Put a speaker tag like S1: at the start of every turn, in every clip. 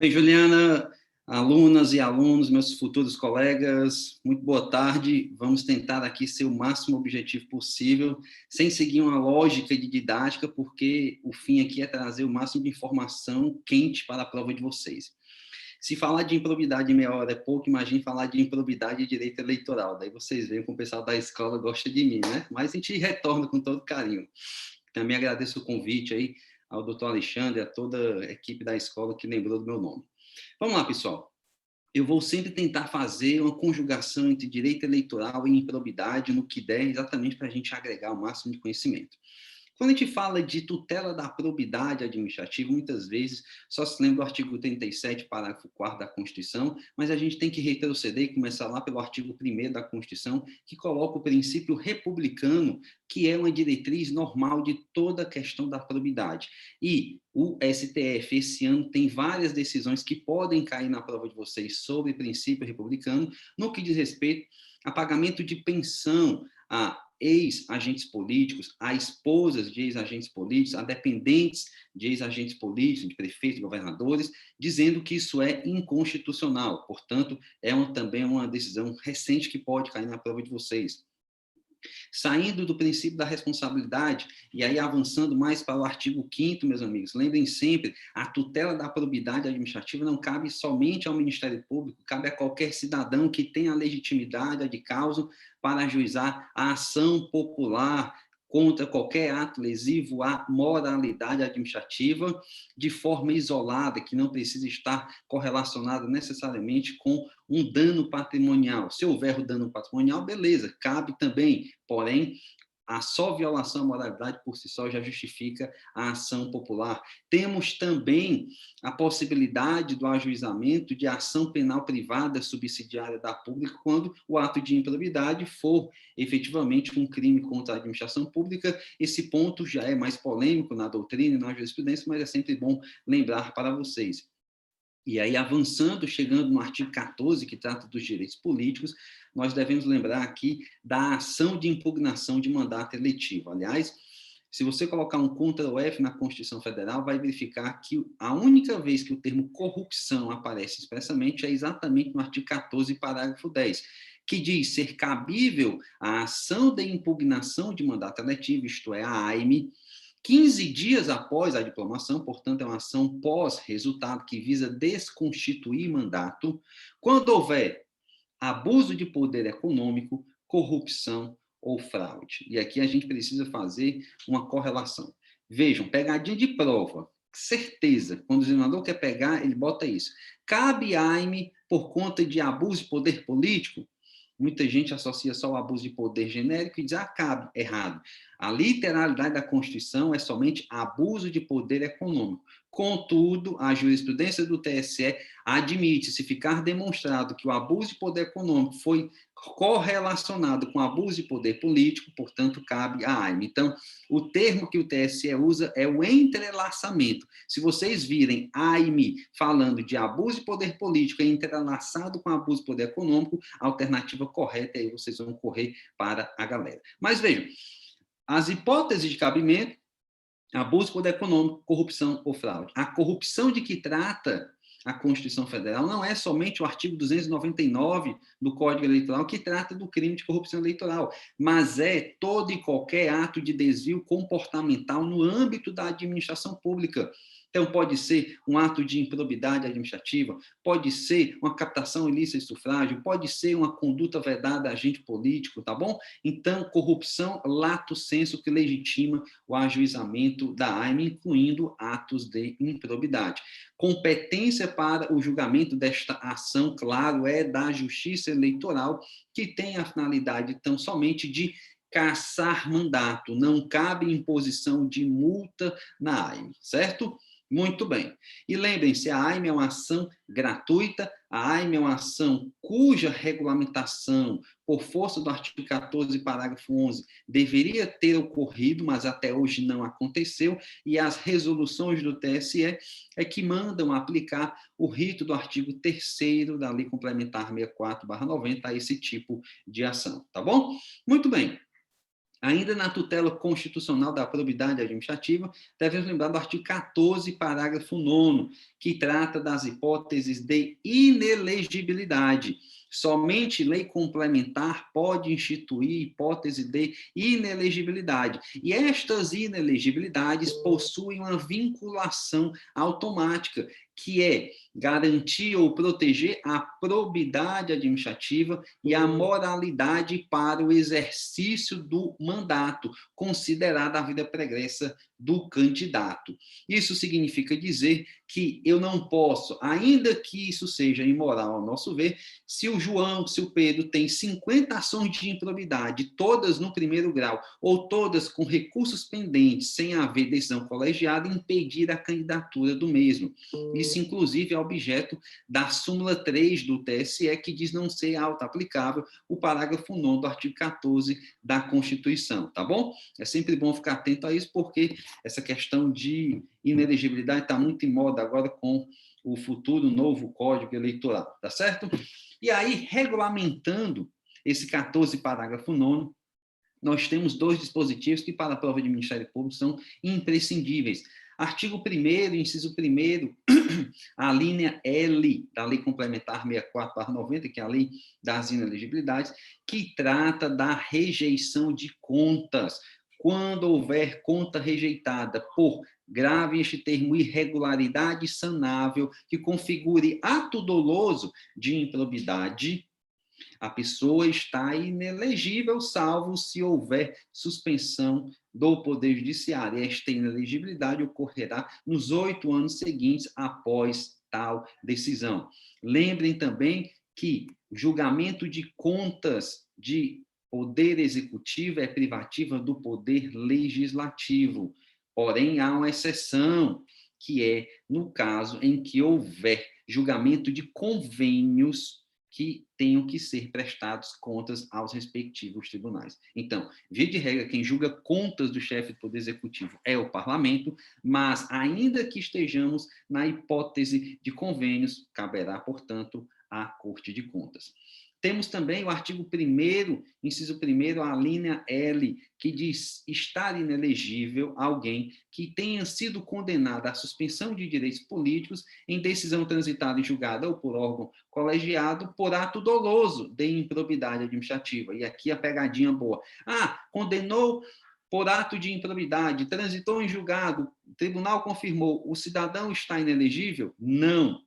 S1: Bem, Juliana, alunas e alunos, meus futuros colegas, muito boa tarde. Vamos tentar aqui ser o máximo objetivo possível, sem seguir uma lógica de didática, porque o fim aqui é trazer o máximo de informação quente para a prova de vocês. Se falar de improbidade em meia hora é pouco, imagine falar de improbidade e direito eleitoral. Daí vocês veem que o pessoal da escola gosta de mim, né? Mas a gente retorna com todo carinho. Também agradeço o convite aí ao doutor Alexandre, a toda a equipe da escola que lembrou do meu nome. Vamos lá, pessoal. Eu vou sempre tentar fazer uma conjugação entre direito eleitoral e improbidade no que der, exatamente para a gente agregar o máximo de conhecimento. Quando a gente fala de tutela da probidade administrativa, muitas vezes só se lembra do artigo 37, parágrafo 4º da Constituição, mas a gente tem que retroceder e começar lá pelo artigo 1º da Constituição, que coloca o princípio republicano, que é uma diretriz normal de toda a questão da probidade. E o STF, esse ano, tem várias decisões que podem cair na prova de vocês sobre princípio republicano, no que diz respeito a pagamento de pensão, a ex-agentes políticos, a esposas de ex-agentes políticos, a dependentes de ex-agentes políticos, de prefeitos, governadores, dizendo que isso é inconstitucional. Portanto, também uma decisão recente que pode cair na prova de vocês. Saindo do princípio da responsabilidade, e aí avançando mais para o artigo 5º, meus amigos, lembrem sempre, a tutela da probidade administrativa não cabe somente ao Ministério Público, cabe a qualquer cidadão que tenha a legitimidade de causa para ajuizar a ação popular contra qualquer ato lesivo à moralidade administrativa, de forma isolada, que não precisa estar correlacionada necessariamente com um dano patrimonial. Se houver o dano patrimonial, beleza, cabe também, porém, a só violação à moralidade por si só já justifica a ação popular. Temos também a possibilidade do ajuizamento de ação penal privada subsidiária da pública quando o ato de improbidade for efetivamente um crime contra a administração pública. Esse ponto já é mais polêmico na doutrina e na jurisprudência, mas é sempre bom lembrar para vocês. E aí, avançando, chegando no artigo 14, que trata dos direitos políticos, nós devemos lembrar aqui da ação de impugnação de mandato eletivo. Aliás, se você colocar um Ctrl+F na Constituição Federal, vai verificar que a única vez que o termo corrupção aparece expressamente é exatamente no artigo 14, parágrafo 10, que diz ser cabível a ação de impugnação de mandato eletivo, isto é, a AIME, 15 dias após a diplomação, portanto, é uma ação pós-resultado que visa desconstituir mandato, quando houver abuso de poder econômico, corrupção ou fraude. E aqui a gente precisa fazer uma correlação. Vejam, pegadinha de prova, certeza, quando o examinador quer pegar, ele bota isso. Cabe AIME por conta de abuso de poder político? Muita gente associa só o abuso de poder genérico e diz, cabe, errado. A literalidade da Constituição é somente abuso de poder econômico. Contudo, a jurisprudência do TSE admite, se ficar demonstrado que o abuso de poder econômico foi correlacionado com abuso de poder político, portanto, cabe a AIME. Então, o termo que o TSE usa é o entrelaçamento. Se vocês virem AIME falando de abuso de poder político entrelaçado com abuso de poder econômico, a alternativa correta, aí vocês vão correr para a galera. Mas vejam, as hipóteses de cabimento, abuso de poder econômico, corrupção ou fraude. A corrupção de que trata a Constituição Federal não é somente o artigo 299 do Código Eleitoral que trata do crime de corrupção eleitoral, mas é todo e qualquer ato de desvio comportamental no âmbito da administração pública. Então, pode ser um ato de improbidade administrativa, pode ser uma captação ilícita de sufrágio, pode ser uma conduta vedada a agente político, tá bom? Então, corrupção, lato sensu, que legitima o ajuizamento da AIME, incluindo atos de improbidade. Competência para o julgamento desta ação, claro, é da Justiça Eleitoral, que tem a finalidade, então, somente de cassar mandato. Não cabe imposição de multa na AIME, certo? Muito bem. E lembrem-se, a AIME é uma ação gratuita, a AIME é uma ação cuja regulamentação, por força do artigo 14, parágrafo 11, deveria ter ocorrido, mas até hoje não aconteceu, e as resoluções do TSE é que mandam aplicar o rito do artigo 3º da Lei Complementar 64/90 a esse tipo de ação, tá bom? Muito bem. Ainda na tutela constitucional da probidade administrativa, devemos lembrar do artigo 14, parágrafo 9º, que trata das hipóteses de inelegibilidade. Somente lei complementar pode instituir hipótese de inelegibilidade. E estas inelegibilidades possuem uma vinculação automática, que é garantir ou proteger a probidade administrativa e a moralidade para o exercício do mandato, considerada a vida pregressa do candidato. Isso significa dizer que eu não posso, ainda que isso seja imoral ao nosso ver, se o João, se o Pedro tem 50 ações de improbidade, todas no primeiro grau, ou todas com recursos pendentes, sem haver decisão colegiada, impedir a candidatura do mesmo. Isso, inclusive, é objeto da súmula 3 do TSE, que diz não ser auto-aplicável o parágrafo 9º do artigo 14 da Constituição, tá bom? É sempre bom ficar atento a isso, porque essa questão de inelegibilidade está muito em moda agora com o futuro novo Código Eleitoral, tá certo? E aí, regulamentando esse 14, parágrafo 9º, nós temos dois dispositivos que, para a prova de Ministério Público, são imprescindíveis. Artigo 1º, inciso 1º, a linha L da Lei Complementar 64/90, que é a Lei das Inelegibilidades, que trata da rejeição de contas. Quando houver conta rejeitada por grave, este termo, irregularidade sanável, que configure ato doloso de improbidade, a pessoa está inelegível, salvo se houver suspensão do Poder Judiciário. Esta inelegibilidade ocorrerá nos 8 anos seguintes após tal decisão. Lembrem também que o julgamento de contas de Poder Executivo é privativa do Poder Legislativo. Porém, há uma exceção, que é no caso em que houver julgamento de convênios que tenham que ser prestados contas aos respectivos tribunais. Então, via de regra, quem julga contas do chefe do Poder Executivo é o Parlamento, mas, ainda que estejamos na hipótese de convênios, caberá, portanto, à Corte de Contas. Temos também o artigo 1º, inciso 1º, a linha L, que diz estar inelegível alguém que tenha sido condenado à suspensão de direitos políticos em decisão transitada e julgada ou por órgão colegiado por ato doloso de improbidade administrativa. E aqui a pegadinha boa. Condenou por ato de improbidade, transitou em julgado, o tribunal confirmou, o cidadão está inelegível? Não.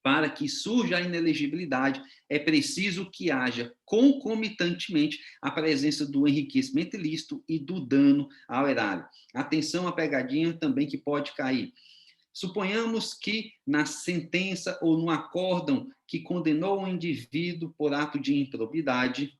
S1: Para que surja a inelegibilidade, é preciso que haja concomitantemente a presença do enriquecimento ilícito e do dano ao erário. Atenção à pegadinha também que pode cair. Suponhamos que na sentença ou no acórdão que condenou o indivíduo por ato de improbidade,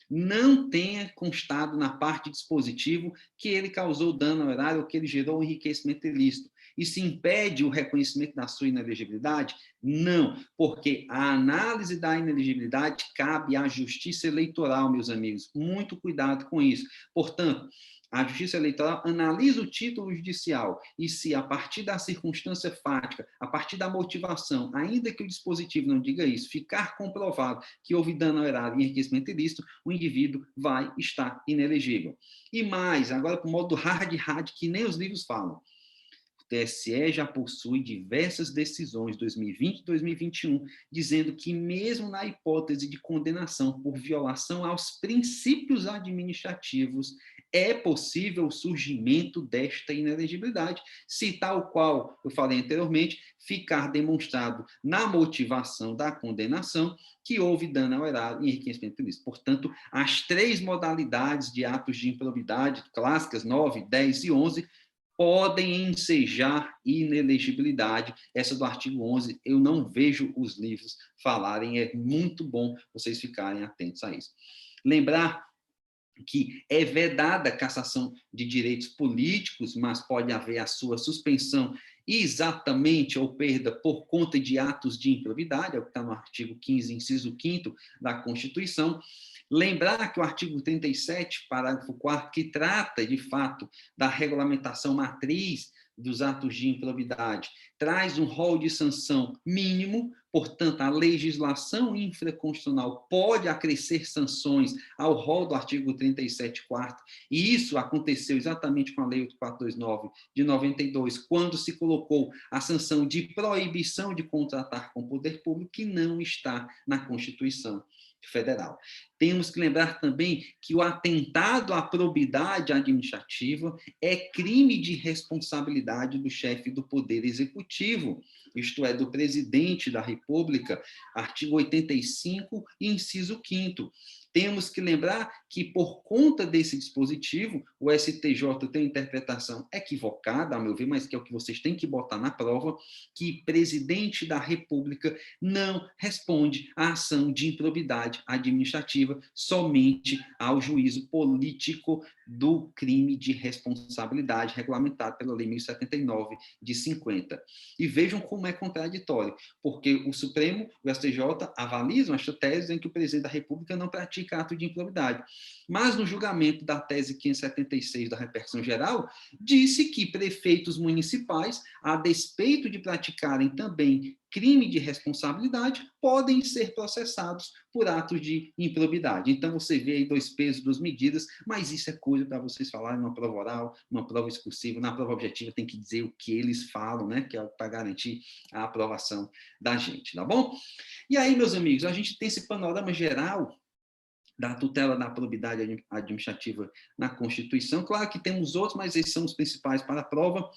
S1: não tenha constado na parte dispositivo que ele causou dano ao erário ou que ele gerou um enriquecimento ilícito. E se impede o reconhecimento da sua inelegibilidade? Não, porque a análise da inelegibilidade cabe à Justiça Eleitoral, meus amigos. Muito cuidado com isso. Portanto, a Justiça Eleitoral analisa o título judicial e se, a partir da circunstância fática, a partir da motivação, ainda que o dispositivo não diga isso, ficar comprovado que houve dano ao erário e enriquecimento ilícito, o indivíduo vai estar inelegível. E mais, agora para o modo hard, que nem os livros falam. O TSE já possui diversas decisões, 2020 e 2021, dizendo que mesmo na hipótese de condenação por violação aos princípios administrativos, é possível o surgimento desta inelegibilidade, se tal qual eu falei anteriormente, ficar demonstrado na motivação da condenação que houve dano ao erário e enriquecimento ilícito. Portanto, as 3 modalidades de atos de improbidade clássicas, 9, 10 e 11, podem ensejar inelegibilidade. Essa do artigo 11, eu não vejo os livros falarem, é muito bom vocês ficarem atentos a isso. Lembrar que é vedada a cassação de direitos políticos, mas pode haver a sua suspensão exatamente ou perda por conta de atos de improbidade, é o que está no artigo 15, inciso 5º da Constituição. Lembrar que o artigo 37, parágrafo 4º, que trata, de fato, da regulamentação matriz dos atos de improbidade traz um rol de sanção mínimo, portanto, a legislação infraconstitucional pode acrescer sanções ao rol do artigo 37, quarto, e isso aconteceu exatamente com a Lei 8429 de 92, quando se colocou a sanção de proibição de contratar com o poder público, que não está na Constituição Federal. Temos que lembrar também que o atentado à probidade administrativa é crime de responsabilidade do chefe do Poder Executivo, isto é, do presidente da República, artigo 85, inciso 5º. Temos que lembrar que, por conta desse dispositivo, o STJ tem uma interpretação equivocada, a meu ver, mas que é o que vocês têm que botar na prova, que presidente da República não responde à ação de improbidade administrativa, somente ao juízo político do crime de responsabilidade regulamentado pela Lei 1079 de 50. E vejam como é contraditório, porque o Supremo, o STJ, avalizam esta tese em que o presidente da República não pratica ato de improbidade. Mas no julgamento da tese 576 da repercussão geral, disse que prefeitos municipais, a despeito de praticarem também crime de responsabilidade, podem ser processados por atos de improbidade. Então, você vê aí 2 pesos, 2 medidas, mas isso é coisa para vocês falarem numa prova oral, numa prova discursiva, na prova objetiva tem que dizer o que eles falam, né, que é para garantir a aprovação da gente, tá bom? E aí, meus amigos, a gente tem esse panorama geral da tutela da probidade administrativa na Constituição. Claro que temos outros, mas esses são os principais para a prova.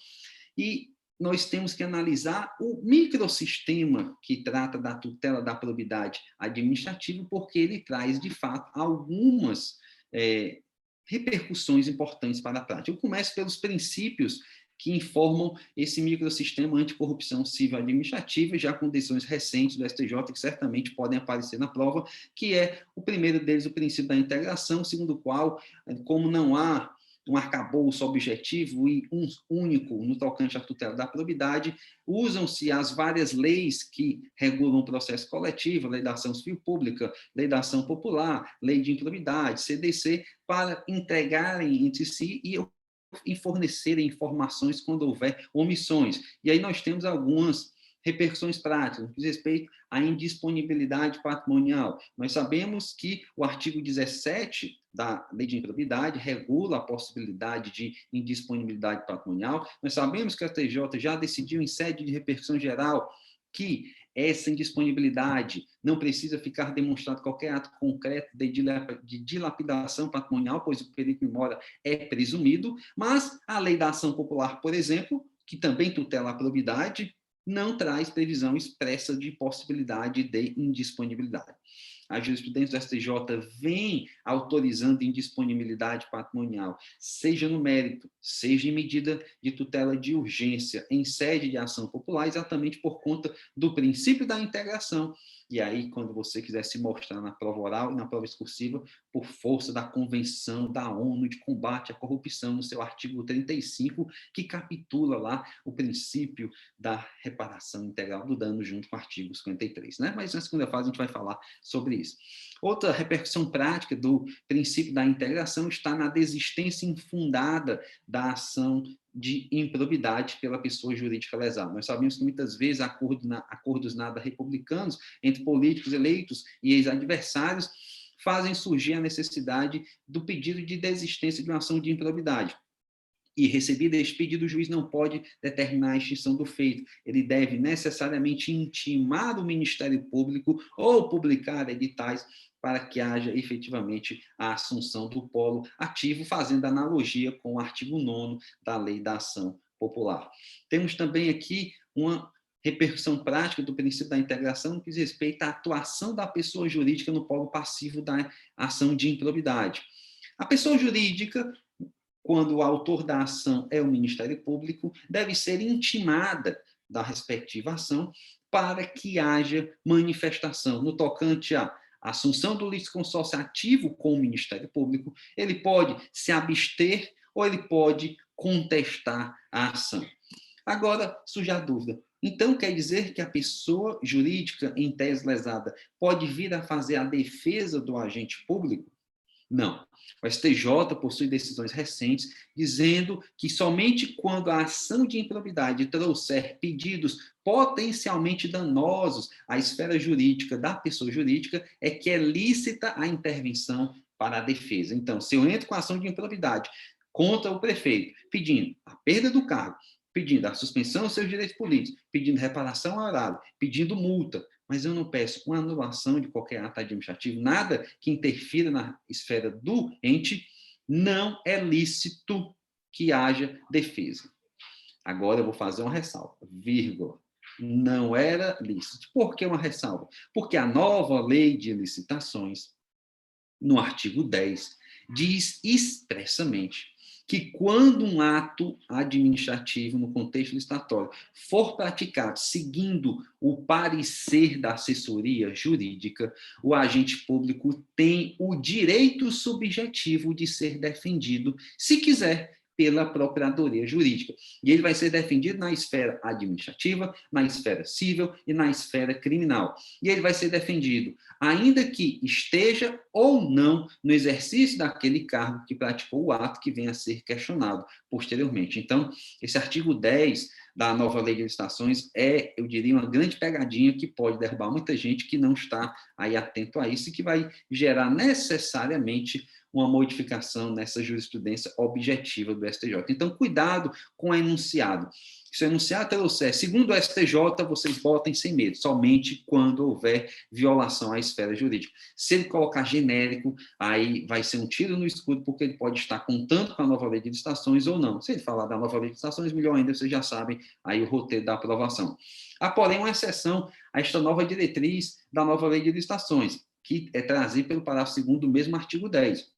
S1: E nós temos que analisar o microsistema que trata da tutela da probidade administrativa, porque ele traz, de fato, algumas repercussões importantes para a prática. Eu começo pelos princípios que informam esse microsistema anticorrupção civil administrativa, já com decisões recentes do STJ, que certamente podem aparecer na prova, que é o primeiro deles, o princípio da integração, segundo o qual, como não há um arcabouço objetivo e um único no tocante à tutela da probidade, usam-se as várias leis que regulam o processo coletivo, lei da ação civil pública, lei da ação popular, lei de improbidade, CDC, para entregarem entre si e fornecerem informações quando houver omissões. E aí nós temos algumas repercussões práticas, no que diz respeito à indisponibilidade patrimonial. Nós sabemos que o artigo 17 da Lei de Improbidade regula a possibilidade de indisponibilidade patrimonial. Nós sabemos que a TJ já decidiu em sede de repercussão geral que essa indisponibilidade não precisa ficar demonstrado qualquer ato concreto de dilapidação patrimonial, pois o perigo de mora é presumido, mas a lei da ação popular, por exemplo, que também tutela a probidade, não traz previsão expressa de possibilidade de indisponibilidade. A jurisprudência do STJ vem autorizando indisponibilidade patrimonial, seja no mérito, seja em medida de tutela de urgência, em sede de ação popular, exatamente por conta do princípio da integração. E aí, quando você quiser se mostrar na prova oral e na prova discursiva, por força da Convenção da ONU de Combate à Corrupção, no seu artigo 35, que capitula lá o princípio da reparação integral do dano junto com o artigo 53, né? Mas na segunda fase a gente vai falar sobre isso. Outra repercussão prática do princípio da integração está na desistência infundada da ação de improbidade pela pessoa jurídica lesada. Nós sabemos que muitas vezes acordos nada republicanos entre políticos eleitos e ex-adversários fazem surgir a necessidade do pedido de desistência de uma ação de improbidade. E recebido este pedido, o juiz não pode determinar a extinção do feito. Ele deve necessariamente intimar o Ministério Público ou publicar editais para que haja efetivamente a assunção do polo ativo, fazendo analogia com o artigo 9º da Lei da Ação Popular. Temos também aqui uma repercussão prática do princípio da integração que diz respeito à atuação da pessoa jurídica no polo passivo da ação de improbidade. A pessoa jurídica, quando o autor da ação é o Ministério Público, deve ser intimada da respectiva ação para que haja manifestação no tocante à assunção do litisconsórcio ativo com o Ministério Público. Ele pode se abster ou ele pode contestar a ação. Agora, surge a dúvida. Então, quer dizer que a pessoa jurídica, em tese lesada, pode vir a fazer a defesa do agente público? Não. O STJ possui decisões recentes dizendo que somente quando a ação de improbidade trouxer pedidos potencialmente danosos à esfera jurídica da pessoa jurídica é que é lícita a intervenção para a defesa. Então, se eu entro com a ação de improbidade contra o prefeito, pedindo a perda do cargo, pedindo a suspensão dos seus direitos políticos, pedindo reparação ao horário, pedindo multa, mas eu não peço uma anulação de qualquer ato administrativo, nada que interfira na esfera do ente, não é lícito que haja defesa. Agora eu vou fazer uma ressalva, vírgula. Não era lícito. Por que uma ressalva? Porque a nova lei de licitações, no artigo 10, diz expressamente que quando um ato administrativo no contexto licitatório for praticado seguindo o parecer da assessoria jurídica, o agente público tem o direito subjetivo de ser defendido, se quiser, pela Procuradoria Jurídica. E ele vai ser defendido na esfera administrativa, na esfera civil e na esfera criminal. E ele vai ser defendido, ainda que esteja ou não no exercício daquele cargo que praticou o ato que venha a ser questionado posteriormente. Então, esse artigo 10 da nova lei de licitações é, eu diria, uma grande pegadinha que pode derrubar muita gente que não está aí atento a isso e que vai gerar necessariamente uma modificação nessa jurisprudência objetiva do STJ. Então, cuidado com o enunciado. Se o enunciado trouxer, segundo o STJ, vocês botem sem medo, somente quando houver violação à esfera jurídica. Se ele colocar genérico, aí vai ser um tiro no escuro, porque ele pode estar contando com a nova lei de licitações ou não. Se ele falar da nova lei de licitações, melhor ainda, vocês já sabem aí o roteiro da aprovação. Há, porém, uma exceção a esta nova diretriz da nova lei de licitações, que é trazida pelo parágrafo 2º do mesmo artigo 10,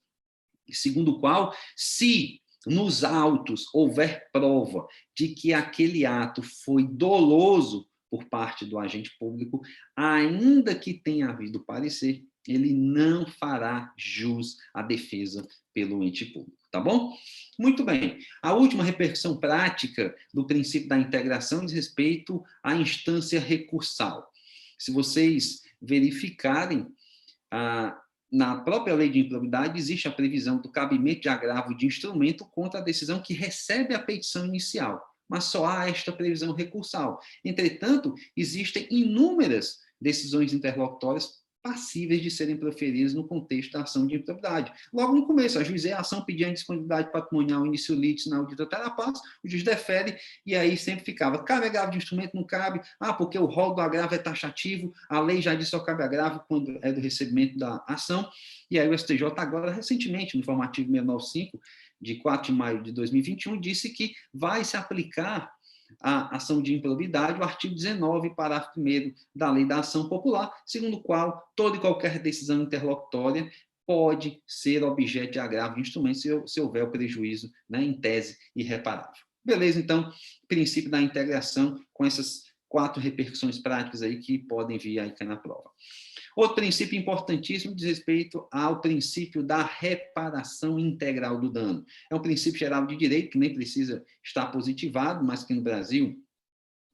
S1: segundo o qual, se nos autos houver prova de que aquele ato foi doloso por parte do agente público, ainda que tenha havido parecer, ele não fará jus à defesa pelo ente público, tá bom? Muito bem. A última repercussão prática do princípio da integração diz respeito à instância recursal. Se vocês verificarem, na própria lei de improbidade, existe a previsão do cabimento de agravo de instrumento contra a decisão que recebe a petição inicial, mas só há esta previsão recursal. Entretanto, existem inúmeras decisões interlocutórias passíveis de serem proferidas no contexto da ação de improbidade. Logo no começo, ajuizei a ação pedindo disponibilidade patrimonial início litis na audita terapaz, o juiz defere, e aí sempre ficava, cabe agravo de instrumento, não cabe, porque o rol do agravo é taxativo, a lei já diz que só cabe agravo quando é do recebimento da ação, e aí o STJ agora, recentemente, no informativo 695, de 4 de maio de 2021, disse que vai se aplicar a ação de improbidade, o artigo 19, parágrafo 1º da Lei da Ação Popular, segundo o qual toda e qualquer decisão interlocutória pode ser objeto de agravo de instrumento se houver o prejuízo, né, em tese irreparável. Beleza, então, princípio da integração com essas 4 repercussões práticas aí que podem vir aí na prova. Outro princípio importantíssimo diz respeito ao princípio da reparação integral do dano. É um princípio geral de direito que nem precisa estar positivado, mas que no Brasil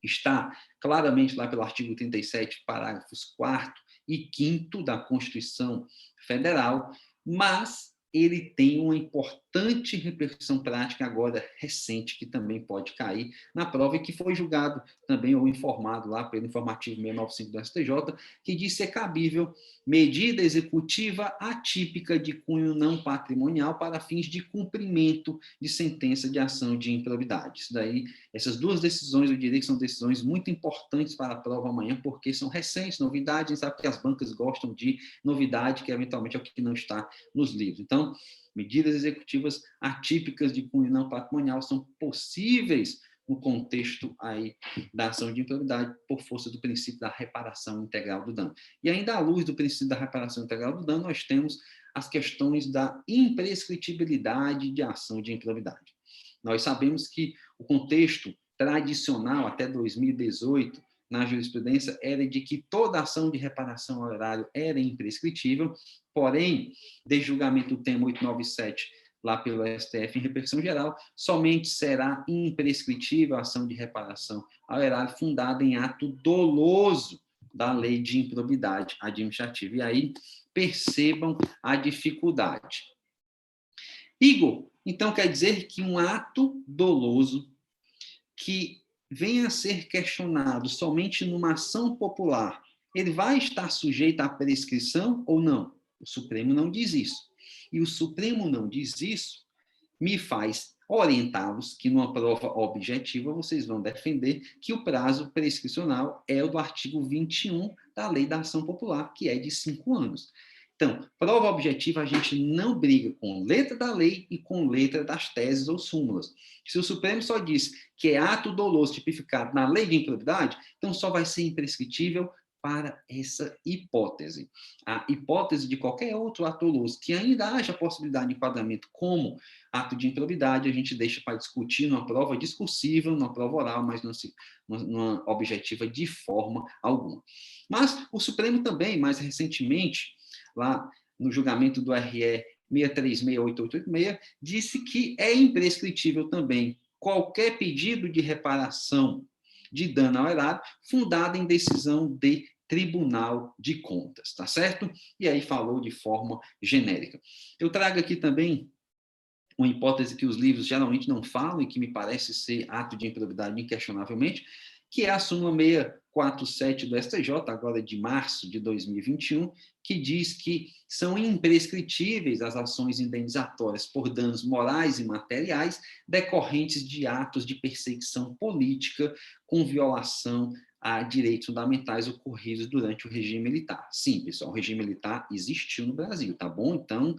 S1: está claramente lá pelo artigo 37, parágrafos 4º e 5º da Constituição Federal, mas ele tem uma importante repercussão prática agora recente, que também pode cair na prova e que foi julgado também ou informado lá pelo informativo 695 do STJ, que diz ser cabível medida executiva atípica de cunho não patrimonial para fins de cumprimento de sentença de ação de improbidade. Isso daí, essas 2 decisões, eu diria que são decisões muito importantes para a prova amanhã, porque são recentes, novidades, a gente sabe que as bancas gostam de novidade, que eventualmente é o que não está nos livros. Então, medidas executivas atípicas de cunho não patrimonial são possíveis no contexto aí da ação de improbidade por força do princípio da reparação integral do dano. E ainda à luz do princípio da reparação integral do dano, nós temos as questões da imprescritibilidade de ação de improbidade. Nós sabemos que o contexto tradicional até 2018 na jurisprudência era de que toda ação de reparação ao erário era imprescritível, porém, desde o julgamento do tema 897, lá pelo STF, em repercussão geral, somente será imprescritível a ação de reparação ao erário fundada em ato doloso da lei de improbidade administrativa. E aí, percebam a dificuldade. Igor, então quer dizer que um ato doloso que venha a ser questionado somente numa ação popular, ele vai estar sujeito à prescrição ou não? O Supremo não diz isso. E o Supremo não diz isso, me faz orientá-los que numa prova objetiva vocês vão defender que o prazo prescricional é o do artigo 21 da Lei da Ação Popular, que é de 5 anos. Então, prova objetiva, a gente não briga com letra da lei e com letra das teses ou súmulas. Se o Supremo só diz que é ato doloso tipificado na lei de improbidade, então só vai ser imprescritível para essa hipótese. A hipótese de qualquer outro ato doloso que ainda haja possibilidade de enquadramento como ato de improbidade, a gente deixa para discutir numa prova discursiva, numa prova oral, mas numa objetiva de forma alguma. Mas o Supremo também, mais recentemente, lá no julgamento do RE 6368886, disse que é imprescritível também qualquer pedido de reparação de dano ao erário fundado em decisão de Tribunal de Contas, tá certo? E aí falou de forma genérica. Eu trago aqui também uma hipótese que os livros geralmente não falam e que me parece ser ato de improbidade inquestionavelmente, que é a súmula 647 do STJ, agora de março de 2021, que diz que são imprescritíveis as ações indenizatórias por danos morais e materiais decorrentes de atos de perseguição política com violação a direitos fundamentais ocorridos durante o regime militar. Sim, pessoal, o regime militar existiu no Brasil, tá bom? Então,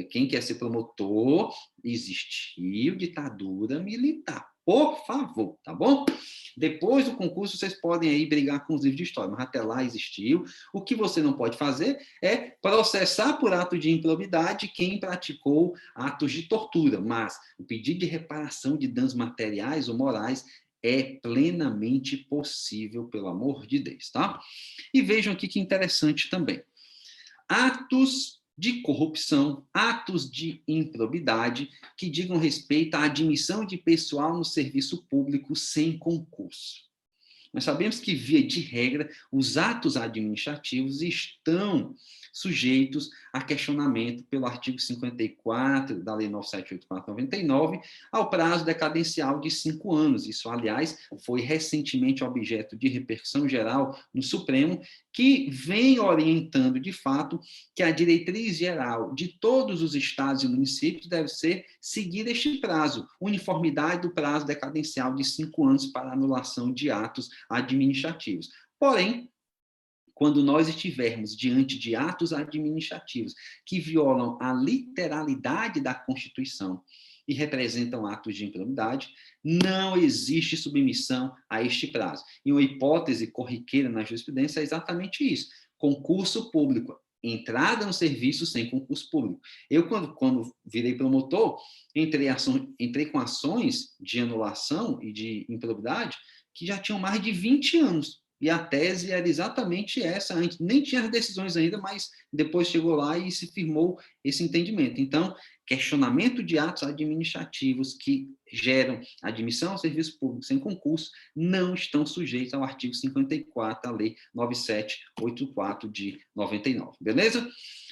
S1: quem quer ser promotor, existiu ditadura militar. Por favor, tá bom? Depois do concurso, vocês podem aí brigar com os livros de história, mas até lá existiu. O que você não pode fazer é processar por ato de improbidade quem praticou atos de tortura, mas o pedido de reparação de danos materiais ou morais é plenamente possível, pelo amor de Deus, tá? E vejam aqui que interessante também. Atos de corrupção, atos de improbidade que digam respeito à admissão de pessoal no serviço público sem concurso. Nós sabemos que, via de regra, os atos administrativos estão sujeitos a questionamento pelo artigo 54 da Lei 9784/99, ao prazo decadencial de 5 anos. Isso, aliás, foi recentemente objeto de repercussão geral no Supremo, que vem orientando, de fato, que a diretriz geral de todos os estados e municípios deve ser seguir este prazo, uniformidade do prazo decadencial de 5 anos para anulação de atos administrativos. Porém, quando nós estivermos diante de atos administrativos que violam a literalidade da Constituição e representam atos de improbidade, não existe submissão a este prazo. E uma hipótese corriqueira na jurisprudência é exatamente isso: concurso público, entrada no serviço sem concurso público. Eu, quando virei promotor, entrei com ações de anulação e de improbidade que já tinham mais de 20 anos. E a tese era exatamente essa. A gente nem tinha as decisões ainda, mas depois chegou lá e se firmou esse entendimento. Então, questionamento de atos administrativos que geram admissão ao serviço público sem concurso não estão sujeitos ao artigo 54 da Lei 9784 de 99. Beleza?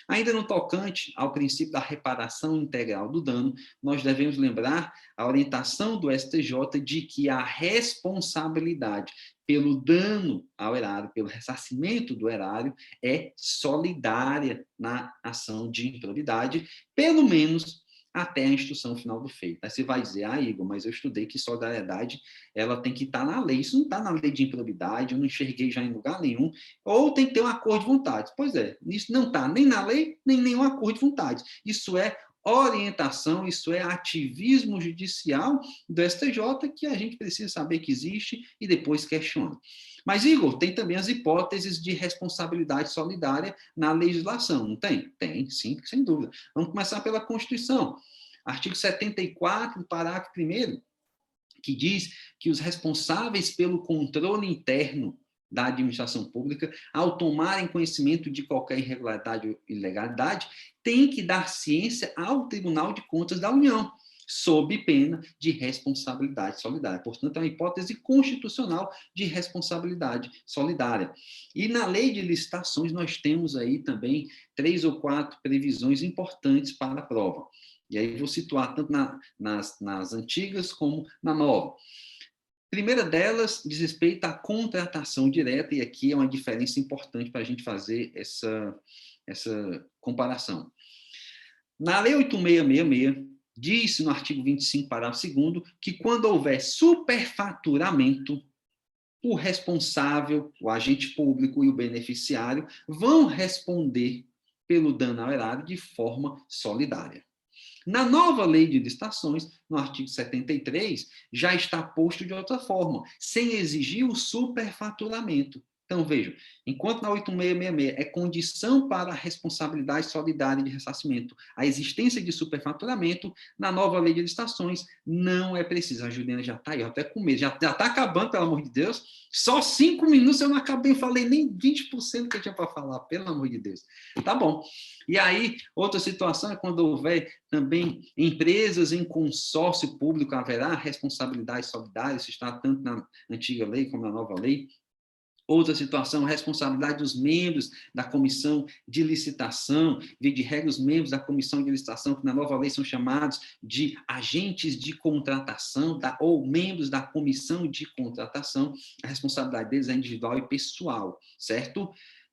S1: Ainda no tocante ao princípio da reparação integral do dano, nós devemos lembrar a orientação do STJ de que a responsabilidade pelo dano ao erário, pelo ressarcimento do erário, é solidária na ação de improbidade, pelo menos até a instrução final do feito. Aí você vai dizer, Igor, mas eu estudei que solidariedade ela tem que estar na lei. Isso não está na lei de improbidade, eu não enxerguei já em lugar nenhum. Ou tem que ter um acordo de vontade. Pois é, isso não está nem na lei, nem nenhum acordo de vontade. Isso é orientação, isso é ativismo judicial do STJ, que a gente precisa saber que existe e depois questiona. Mas, Igor, tem também as hipóteses de responsabilidade solidária na legislação, não tem? Tem, sim, sem dúvida. Vamos começar pela Constituição. Artigo 74, parágrafo 1º, que diz que os responsáveis pelo controle interno da administração pública, ao tomarem conhecimento de qualquer irregularidade ou ilegalidade, têm que dar ciência ao Tribunal de Contas da União. sob pena de responsabilidade solidária. Portanto, é uma hipótese constitucional de responsabilidade solidária. E na lei de licitações, nós temos aí também 3 ou 4 previsões importantes para a prova. E aí vou situar tanto nas antigas como na nova. A primeira delas diz respeito à contratação direta, e aqui é uma diferença importante para a gente fazer essa comparação. Na Lei 8666, diz no artigo 25, parágrafo 2º, que quando houver superfaturamento, o responsável, o agente público e o beneficiário vão responder pelo dano ao erário de forma solidária. Na nova lei de licitações, no artigo 73, já está posto de outra forma, sem exigir o superfaturamento. Então, vejam, enquanto na 8666 é condição para a responsabilidade solidária de ressarcimento a existência de superfaturamento, na nova lei de licitações não é preciso. A Juliana já está aí, até com medo, já está acabando, pelo amor de Deus. Só 5 minutos eu não acabei, falei nem 20% que eu tinha para falar, pelo amor de Deus. Tá bom. E aí, outra situação é quando houver também empresas em consórcio público, haverá responsabilidade solidária, isso está tanto na antiga lei como na nova lei. Outra situação, responsabilidade dos membros da comissão de licitação, via de regra, os membros da comissão de licitação, que na nova lei são chamados de agentes de contratação, ou membros da comissão de contratação, a responsabilidade deles é individual e pessoal, certo?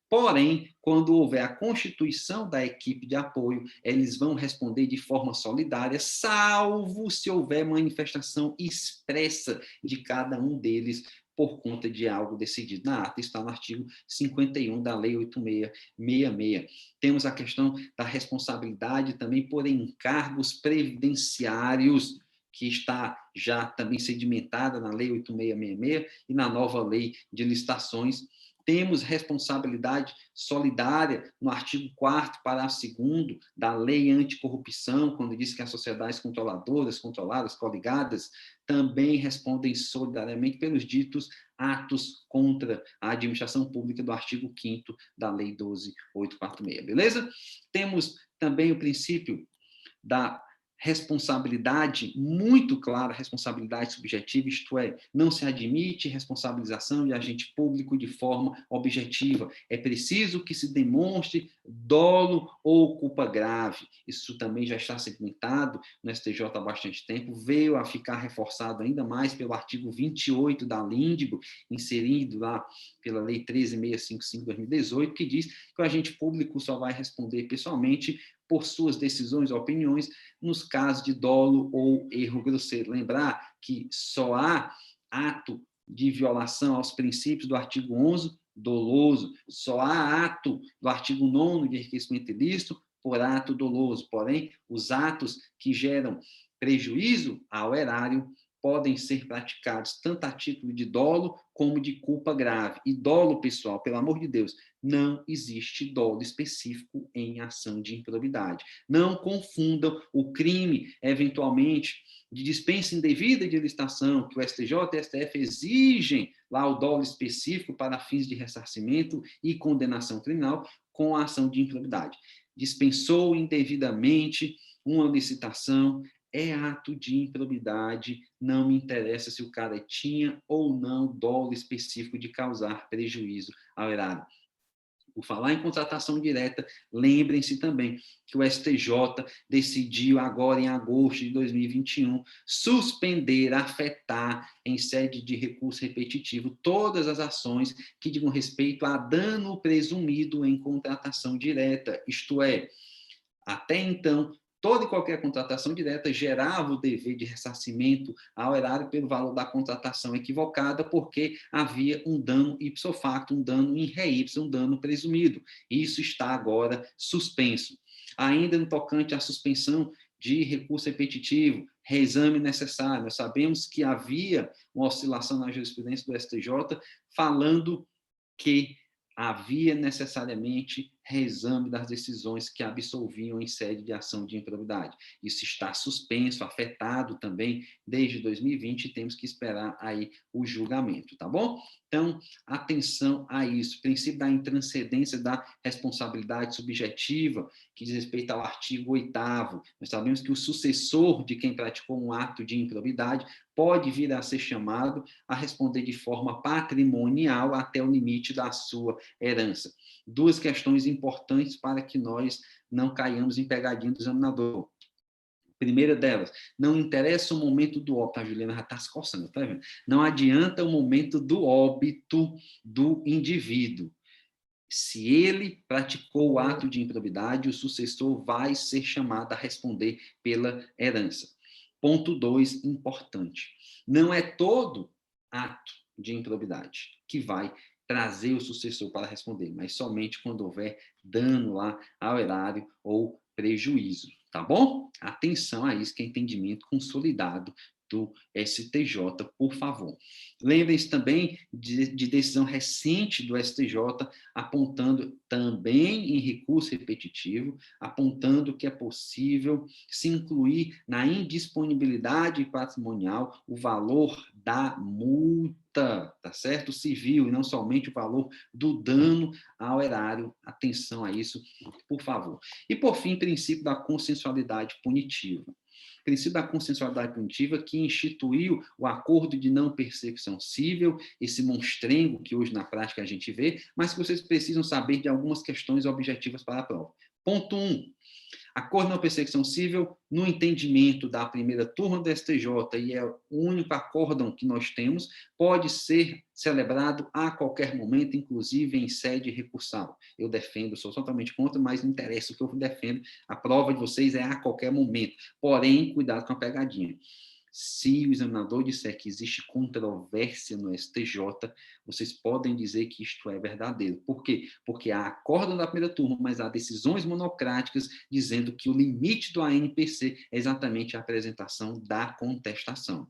S1: Porém, quando houver a constituição da equipe de apoio, eles vão responder de forma solidária, salvo se houver manifestação expressa de cada um deles por conta de algo decidido na ata, está no artigo 51 da Lei 8666. Temos a questão da responsabilidade também por encargos previdenciários, que está já também sedimentada na Lei 8666 e na nova Lei de Licitações. Temos responsabilidade solidária no artigo 4º, parágrafo 2º da Lei Anticorrupção, quando diz que as sociedades controladoras, controladas, coligadas, também respondem solidariamente pelos ditos atos contra a administração pública do artigo 5º da Lei 12.846, beleza? Temos também o princípio da responsabilidade muito clara, responsabilidade subjetiva, isto é, não se admite responsabilização de agente público de forma objetiva. É preciso que se demonstre dolo ou culpa grave. Isso também já está segmentado no STJ há bastante tempo, veio a ficar reforçado ainda mais pelo artigo 28 da LINDB, inserido lá pela Lei 13.655 de 2018, que diz que o agente público só vai responder pessoalmente por suas decisões ou opiniões nos casos de dolo ou erro grosseiro. Lembrar que só há ato de violação aos princípios do artigo 11, doloso, só há ato do artigo 9 de enriquecimento ilícito por ato doloso. Porém, os atos que geram prejuízo ao erário podem ser praticados tanto a título de dolo como de culpa grave. E dolo, pessoal, pelo amor de Deus, não existe dolo específico em ação de improbidade. Não confundam o crime, eventualmente, de dispensa indevida de licitação, que o STJ e o STF exigem lá o dolo específico para fins de ressarcimento e condenação criminal, com a ação de improbidade. Dispensou indevidamente uma licitação, é ato de improbidade, não me interessa se o cara tinha ou não dolo específico de causar prejuízo ao erário. Por falar em contratação direta, lembrem-se também que o STJ decidiu agora em agosto de 2021 suspender, afetar em sede de recurso repetitivo todas as ações que digam respeito a dano presumido em contratação direta, isto é, até então, toda e qualquer contratação direta gerava o dever de ressarcimento ao erário pelo valor da contratação equivocada, porque havia um dano ipso facto, um dano in re ipsa, um dano presumido. Isso está agora suspenso. Ainda no tocante à suspensão de recurso repetitivo, reexame necessário, nós sabemos que havia uma oscilação na jurisprudência do STJ falando que havia necessariamente reexame das decisões que absolviam em sede de ação de improbidade. Isso está suspenso, afetado também desde 2020 e temos que esperar aí o julgamento, tá bom? Então, atenção a isso. O princípio da intranscendência da responsabilidade subjetiva, que diz respeito ao artigo 8º. Nós sabemos que o sucessor de quem praticou um ato de improbidade pode vir a ser chamado a responder de forma patrimonial até o limite da sua herança. Duas questões importantes para que nós não caiamos em pegadinha do examinador. Primeira delas, não interessa o momento do óbito, a Juliana já está se coçando, tá vendo? Não adianta o momento do óbito do indivíduo. Se ele praticou o ato de improbidade, o sucessor vai ser chamado a responder pela herança. Ponto 2, importante. Não é todo ato de improbidade que vai trazer o sucessor para responder, mas somente quando houver dano lá ao erário ou prejuízo, tá bom? Atenção a isso, que é entendimento consolidado do STJ, por favor. Lembrem-se também de decisão recente do STJ, apontando também em recurso repetitivo, apontando que é possível se incluir na indisponibilidade patrimonial o valor da multa, tá certo? Civil, e não somente o valor do dano ao erário. Atenção a isso, por favor. E, por fim, princípio da consensualidade punitiva. O princípio da consensualidade punitiva que instituiu o acordo de não persecução civil, esse monstrengo que hoje na prática a gente vê, mas que vocês precisam saber de algumas questões objetivas para a prova. Ponto 1. Acordo de não persecução civil, no entendimento da primeira turma do STJ, e é o único acórdão que nós temos, pode ser celebrado a qualquer momento, inclusive em sede recursal. Eu defendo, sou totalmente contra, mas não interessa o que eu defendo, a prova de vocês é a qualquer momento. Porém, cuidado com a pegadinha. Se o examinador disser que existe controvérsia no STJ, vocês podem dizer que isto é verdadeiro. Por quê? Porque há acórdão da primeira turma, mas há decisões monocráticas dizendo que o limite do ANPC é exatamente a apresentação da contestação.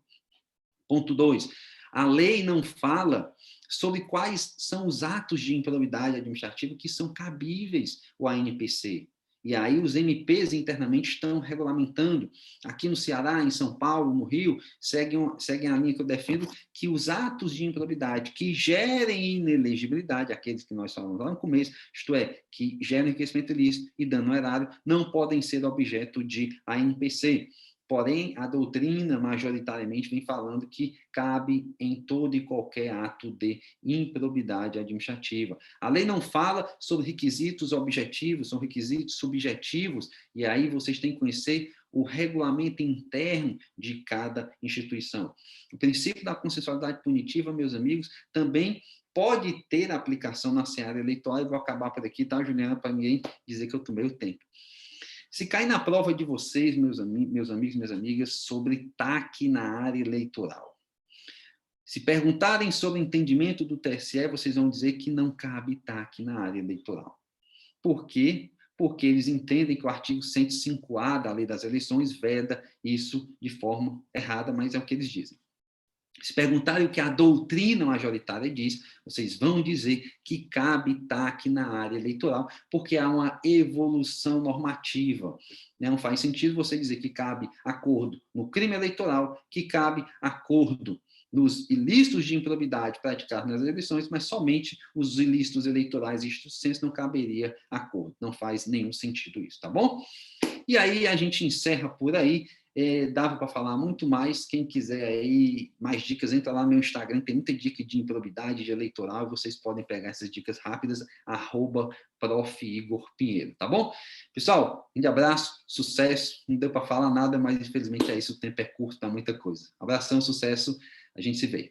S1: Ponto 2. A lei não fala sobre quais são os atos de improbidade administrativa que são cabíveis ao ANPC. E aí os MPs internamente estão regulamentando. Aqui no Ceará, em São Paulo, no Rio, seguem a linha que eu defendo, que os atos de improbidade que gerem inelegibilidade, aqueles que nós falamos lá no começo, isto é, que gerem enriquecimento ilícito e dano ao erário, não podem ser objeto de ANPC. Porém, a doutrina majoritariamente vem falando que cabe em todo e qualquer ato de improbidade administrativa. A lei não fala sobre requisitos objetivos, são requisitos subjetivos, e aí vocês têm que conhecer o regulamento interno de cada instituição. O princípio da consensualidade punitiva, meus amigos, também pode ter aplicação na seara eleitoral, e vou acabar por aqui, tá, Juliana, para ninguém dizer que eu tomei o tempo. Se cai na prova de vocês, meus amigos, minhas amigas, sobre TAC na área eleitoral. Se perguntarem sobre o entendimento do TSE, vocês vão dizer que não cabe TAC na área eleitoral. Por quê? Porque eles entendem que o artigo 105A da Lei das Eleições veda isso de forma errada, mas é o que eles dizem. Se perguntarem o que a doutrina majoritária diz, vocês vão dizer que cabe TAC na área eleitoral, porque há uma evolução normativa. Não faz sentido você dizer que cabe acordo no crime eleitoral, que cabe acordo nos ilícitos de improbidade praticados nas eleições, mas somente os ilícitos eleitorais e institucionais não caberia acordo. Não faz nenhum sentido isso, tá bom? E aí a gente encerra por aí. Dava para falar muito mais. Quem quiser aí mais dicas, entra lá no meu Instagram, tem muita dica de improbidade, de eleitoral, vocês podem pegar essas dicas rápidas, @Prof. Igor Pinheiro, tá bom? Pessoal, um grande abraço, sucesso, não deu para falar nada, mas infelizmente é isso, o tempo é curto, tá muita coisa. Abração, sucesso, a gente se vê.